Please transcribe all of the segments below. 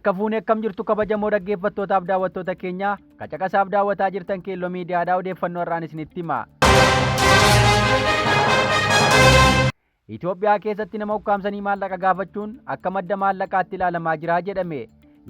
Harka fuunee akkam jirtu kabajamoo dhaggeeffattootaaf daawwattoota keenya qacaqasaaf daawwataa jirtan Kello miidiyaadhaa odeeffannoo irraan isinitti hima. Itoophiyaa keessatti nama ukkaamsanii maallaqa gaafachuun akka madda maallaqaatti ilaalamaa jira jedhame.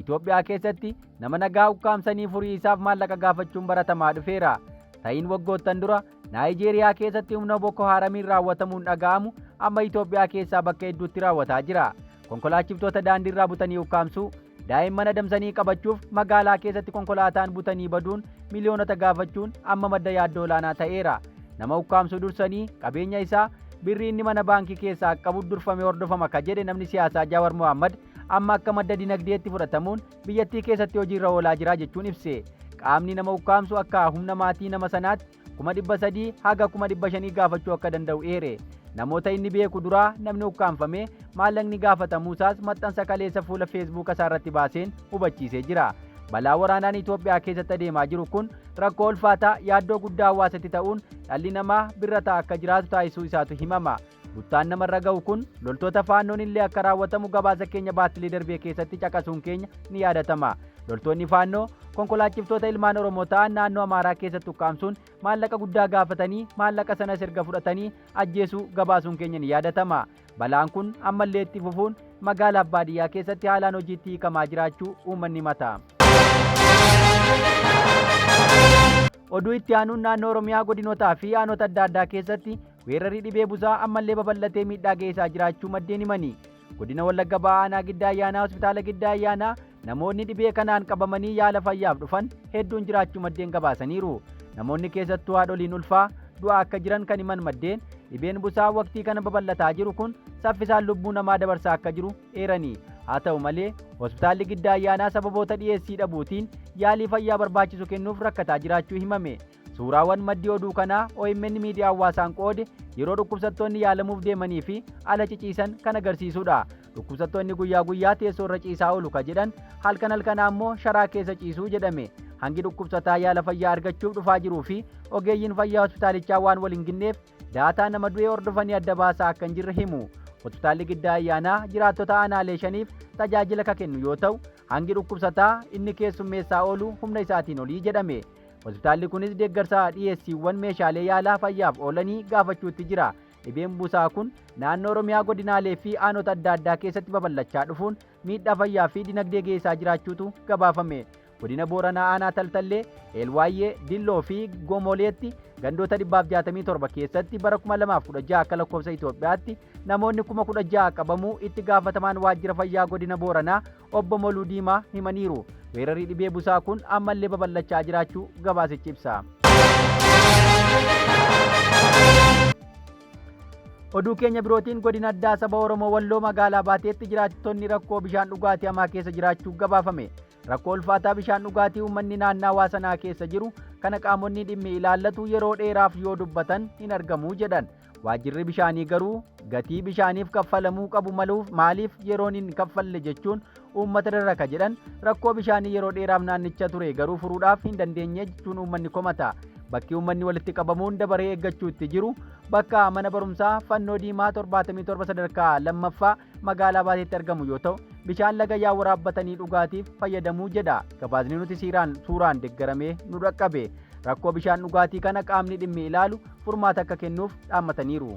Itoophiyaa keessatti nama nagaa ukkaamsanii furii isaaf maallaqa gaafachuun baratamaa dhufeera. Ta'iin waggoottan dura Naayijeeriyaa keessatti humna Boko Haramiin raawwatamuun dhaga'amu amma Itoophiyaa keessaa bakka hedduutti raawwataa jira. Konkolaachiftoota daandiirraa butanii ukkaamsuu, daa'imman adamsanii qabachuuf magaalaa keessatti konkolaataan butanii baduun miliyoonota gaafachuun amma madda yaaddoo olaanaa ta'eera. Nama ukkaamsuu dursanii qabeenya isaa birrii inni mana baankii keessaa qabu durfame hordofama ka jedhe namni siyaasaa Jawar Mohammed amma akka madda dinagdeetti fudhatamuun biyyattii keessatti hojiirra oolaa jira jechuun ibse. Qaamni nama ukkaamsu akka humna maatii nama sanaatti 300,000 haga 500,000 gaafachuu akka danda'u eere. Namoota inni beeku duraa namni ukkaamfame maallaqni gaafatamuusaas maxxansa kaleessa fuula feesbuuk isaarratti baaseen hubachiisee jira. Balaa waraanaan Itoophiyaa keessatti adeemaa jiru kun rakkoo ulfaataa yaaddoo guddaa hawaasatti ta'uun dhalli namaa birrataa akka jiraatu taasisuu isaatu himama. Buttaan namarra ga'u kun loltoota faannoon illee akka raawwatamu gabaasa keenya baatilee darbee keessatti caqasuun keenya ni yaadatama. Loltoonni faannoo konkolaachiftoota ilmaan Oromoo ta'an naannoo Amhaaraa keessatti ukkaamsuun maallaqa guddaa gaafatanii maallaqa sanas erga fudhatanii ajjeesuu gabaasuun keenya ni yaadatama. Balaan kun ammallee itti fufuun magaalaa baadiyyaa keessatti haalaan hojiitti hiikamaa jiraachuu uummanni himata. Oduu itti aanuun naannoo Oromiyaa godinotaa fi aanota adda addaa keessatti weerarri dhibee busaa ammallee babal'atee miidhaa geessaa jiraachuu maddeen himani. Godina Wallagga Ba'aa aanaa Giddaa Ayyaanaa hospitaala Giddaa Ayyaanaa namoonni dhibee kanaan qabamanii yaala fayyaaf dhufan hedduun jiraachuu maddeen gabaasaniiru. Namoonni keessattuu haadholiin ulfaa du'aa akka jiran kan himan maddeen dhibeen busaa waqtii kana babal'ataa jiru kun saffisaan lubbuu namaa dabarsaa akka jiru eerani. Haa ta'u malee hospitaalli Giddaa Ayyaanaa sababoota dhiyeessii dhabuutiin yaalii fayyaa barbaachisu kennuuf rakkataa jiraachuu himame. Suuraawwan maddii oduu kanaa OMN miidiyaa hawaasaan qoode yeroo dhukkubsattoonni yaalamuuf deemanii fi ala ciciisan kan agarsiisudha. Dhukkubsattoonni guyyaa guyyaa teessoo irra ciisaa oolu ka jedhan halkanaa immoo sharaa keessa ciisuu jedhame. Hangi dhukkubsataa yaala fayyaa argachuuf dhufaa jiruu fi ogeeyyiin fayyaa hospitaalichaa waan wal hin ginneef daataa nama du'ee hordofanii adda baasaa akka hin jirre himu. Hospitaalli Giddaa Ayyaanaa jiraattota aanaalee shaniif tajaajila ka kennu yoo ta'u hangi dhukkubsataa inni keessummeessaa oolu humna isaatiin olii jedhame. Hospitaalli kunis deeggarsa dhiyeessiiwwan meeshaalee yaalaa fayyaaf oolanii gaafachuutti jira. Dhibeen busaa kun naannoo Oromiyaa godinaalee fi aanota adda addaa keessatti babal'achaa dhufuun miidhaa fayyaa fi dinagdee geessaa jiraachuutu gabaafame. Godina Booranaa aanaa Taltallee, Eelwaayyee, Dilloo fi Gomoleetti gandoota 167 keessatti bara 2016 akka lakkoofsa Itoophiyaatti namoonni 16,000 qabamuu itti gaafatamaan waajjira fayyaa godina Booranaa obbo Moluu Diimaa himaniiru. Weerarri dhibee busaa kun ammallee babal'achaa jiraachuu gabaasichi ibsa. Oduu keenya birootiin godina addaa saba Oromoo Walloo magaalaa Baateetti jiraattonni rakkoo bishaan dhugaatii hamaa keessa jiraachuu gabaafame. Rakkoo ulfaataa bishaan dhugaatii uummanni naannawaa sanaa keessa jiru kana qaamonni dhimmi ilaallatu yeroo dheeraaf yoo dubbatan hin argamu jedhan. Waajjirri bishaanii garuu gatii bishaaniif kaffalamuu qabu maluuf maaliif yeroon hin kaffalle jechuun uummata darraka jedhan rakkoo bishaanii yeroo dheeraaf naannicha ture garuu furuudhaaf hin dandeenye jechuun uummanni komata. Bakki uummanni walitti qabamuun dabaree eeggachuutti jiru bakka mana barumsaa Fannoo Diimaa 77 sadarkaa lammaffaa magaalaa Baateetti argamu yoo ta'u bishaan laga yaa waraabbatanii dhugaatiif fayyadamuu jedha. Gabaasni nuti suuraan deeggaramee nu dhaqqabe. Rakkoo bishaan dhugaatii kana qaamni dhimmi ilaalu furmaata akka kennuuf dhaammataniiru.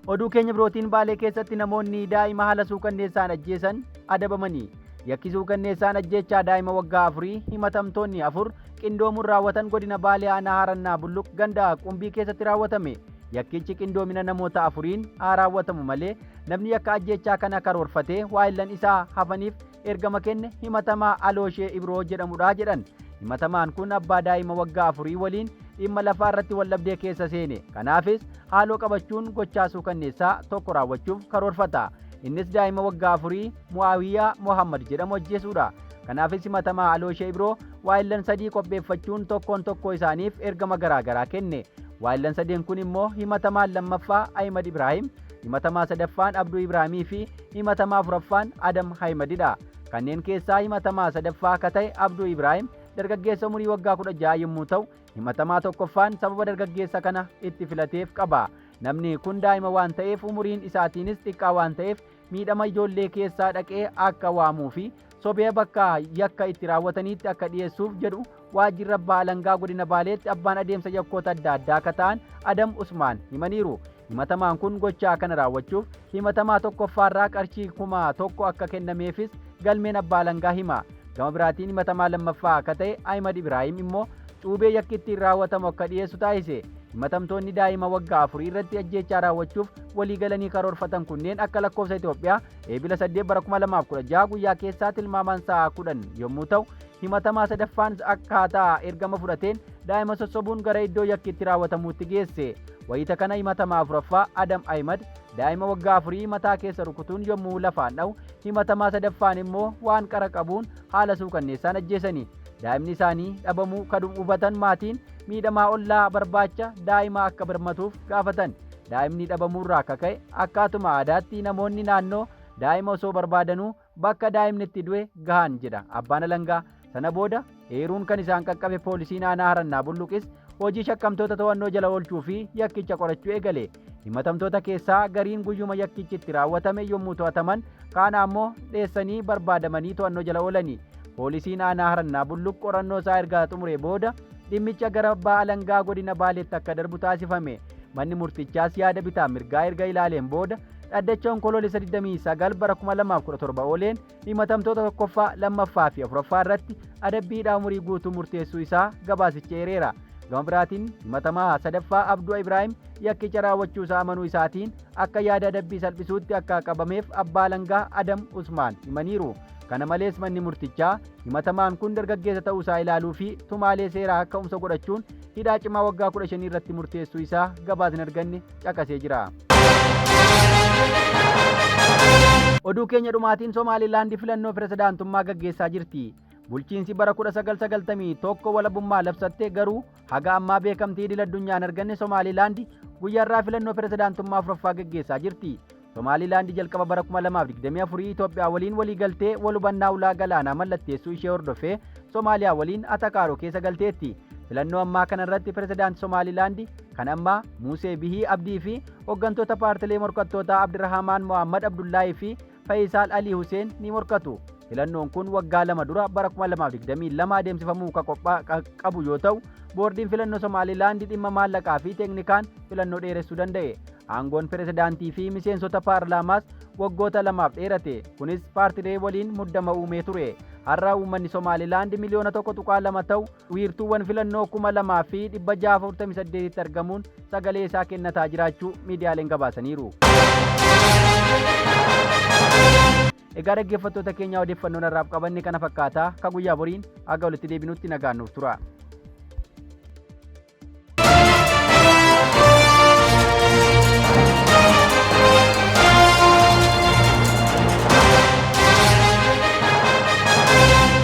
Oduu keenya birootiin Baalee keessatti namoonni daa'ima haala suukanneessaan ajjeesan adabamanii. Yakki suukanneessaan ajjeechaa daa'ima waggaa 4 himatamtoonni 4 qindoomuun raawwatan godina Baalee aanaa Harannaa Bulluq ganda Qumbii keessatti raawwatame. Yakkichi qindoomina namoota 4 haa raawwatamu malee namni yakka ajjeechaa kana karoorfatee waa'illan isaa hafaniif ergama kenne himatamaa Alooshee Ibroo jedhamudha jedhan. Himatamaan kun abbaa daa'ima waggaa 4 waliin dhimma lafaa irratti waldhabdee keessa seene. Kanaafis haaloo qabachuun gochaa suukanneessaa tokko raawwachuuf karoorfata. Innis daa'ima waggaa 4 Mu'aawiyaa Mohammed jedhamu ajjeesuudha. Kanaafis himatamaa Alooshee Ibroo waa'illan 3 qopheeffachuun tokko isaaniif ergama garaagaraa kenne. Waa'illan 3 kun immoo himatamaan lammaffaa Ahmed Ibrahim, himatamaa sadaffaan Abduu Ibraahimii fi himatamaa afuraffaan Adam Haymedidha. Kanneen keessaa himatamaa sadaffaa akka ta'e Abduu Ibraahim dargaggeessa umurii waggaa 16 yommuu ta'u himatamaa tokkoffaan sababa dargaggeessa kana itti filateef qaba. Namni kun daa'ima waan ta'eef umuriin isaatiinis xiqqaa waan ta'eef miidhama ijoollee keessaa dhaqee akka waamuu fi sobee bakka yakka itti raawwataniitti akka dhiyeessuuf jedhu waajjirri abbaa alangaa godina Baaleetti abbaan adeemsa yakkoota adda addaa akka ta'an Adam Usmaan himaniiru. Himatamaan kun gochaa kana raawwachuuf himatamaa tokkoffaarraa qarshii 1,000 akka kennameefis galmeen abbaa alangaa hima. Gama biraatiin himatamaa lammaffaa akka ta'e Ahmed Ibrahim immoo cuubee yakki ittiin raawwatamu akka dhiyeessu taasise. Himatamtoonni daa'ima waggaa 4 irratti ajjeechaa raawwachuuf walii galanii karoorfatan kunneen akka lakkoofsa Itoophiyaa eebila 8/2016 guyyaa keessaa tilmaamaan sa'a 10 yommuu ta'u, himatamaa sadaffaan akkaataa ergama fudhateen daa'ima sossobuun gara iddoo yakki itti raawwatamuutti geesse. Wayita kana himatamaa afuraffaa Adam Ahmed daa'ima waggaa 4 mataa keessa rukutuun yommuu lafaan dha'u, himatamaa sadaffaan immoo waan qara qabuun haala suukanneessaan ajjeesani. Daa'imni isaanii dhabamuu kan hubatan maatiin miidhamaa ollaa barbaacha daa'ima akka birmatuuf gaafatan. Daa'imni dhabamuurraa akka ka'e akkaatuma aadaatti namoonni naannoo daa'ima osoo barbaadanuu bakka daa'imni itti du'e gahan jedha abbaan alangaa. Sana booda eeruun kan isaan qaqqabe poolisiin aanaa harannaa bulluqis hojii shakkamtoota to'annoo jala oolchuu fi yakkicha qorachuu eegale. Himatamtoota keessaa gariin guyyuma yakkichi itti raawwatame yommuu to'ataman, kaan ammoo dheessanii barbaadamanii to'annoo jala oolani. Poolisiin aanaa harannaa bulluq qorannoo isaa erga xumuree booda dhimmicha gara abbaa alangaa godina Baaleetti akka darbu taasifame. Manni murtichaas yaada bitaa mirgaa erga ilaaleen booda dhaddacha onkoloolessa 29/2017 ooleen himatamtoota tokkoffaa, lammaffaa fi afuraffaa irratti adabbiidhaa umurii guutuu murteessuu isaa gabaasicha eereera. Gama biraatiin himatamaa sadaffaa Abduu Ibrahim yakkicha raawwachuu isaa amanuu isaatiin akka yaada adabbii salphisuutti akka qabameef abbaa alangaa Adam Usmaan himaniiru. Kana malees manni murtichaa himatamaan kun dargaggeessa ta'uu isaa ilaaluu fi tumaalee seeraa akka ka'umsa godhachuun hidhaa cimaa waggaa 15 irratti murteessuu isaa gabaasni arganne caqasee jira. Oduu keenya dhumaatiin Somaalilaand filannoo pirezidaantummaa gaggeessaa jirti. Bulchiinsi bara 1991 walabummaa labsattee garuu haga ammaa beekamtii idil addunyaan arganne Somaalilaand guyyaarraa filannoo pirezidaantummaa afuraffaa gaggeessaa jirti. Somaalilaand jalqaba bara 2024 Itoophiyaa waliin walii galtee wal hubannaa ulaa galaanaa mallatteessuu ishee hordofee Somaaliyaa waliin atakaaroo keessa galteetti. Filannoo ammaa kana irratti pirezidaantii Somaalilaand kan ammaa Musee Bihii Abdii fi hooggantoota paartilee morkattootaa Abdirahmaan Mohammed Abdullaa fi Faayisaal Ali Huseen ni morkatu. Filannoon kun waggaa 2 dura bara 2022 adeemsifamuu qabu yoo ta'u, boordiin filannoo Somaalilaand dhimma maallaqaa fi teeknikaan filannoo dheeressuu danda'e. Aangoon pirezidaantii fi miseensota paarlaamaas waggoota 2 dheerate. Kunis paartilee waliin muddama uumee ture. Har'a uummanni Somaalilaand miliyoona 1.2 ta'u wiirtuuwwan filannoo 2648tti argamuun sagalee isaa kennataa jiraachuu miidiyaaleen gabaasaniiru. Egaa dhaggeeffattoota keenya odeeffannoon har'aaf qabanne kana fakkaata. Ka guyyaa boriin aga walitti deebinutti nagaan nuuf tura.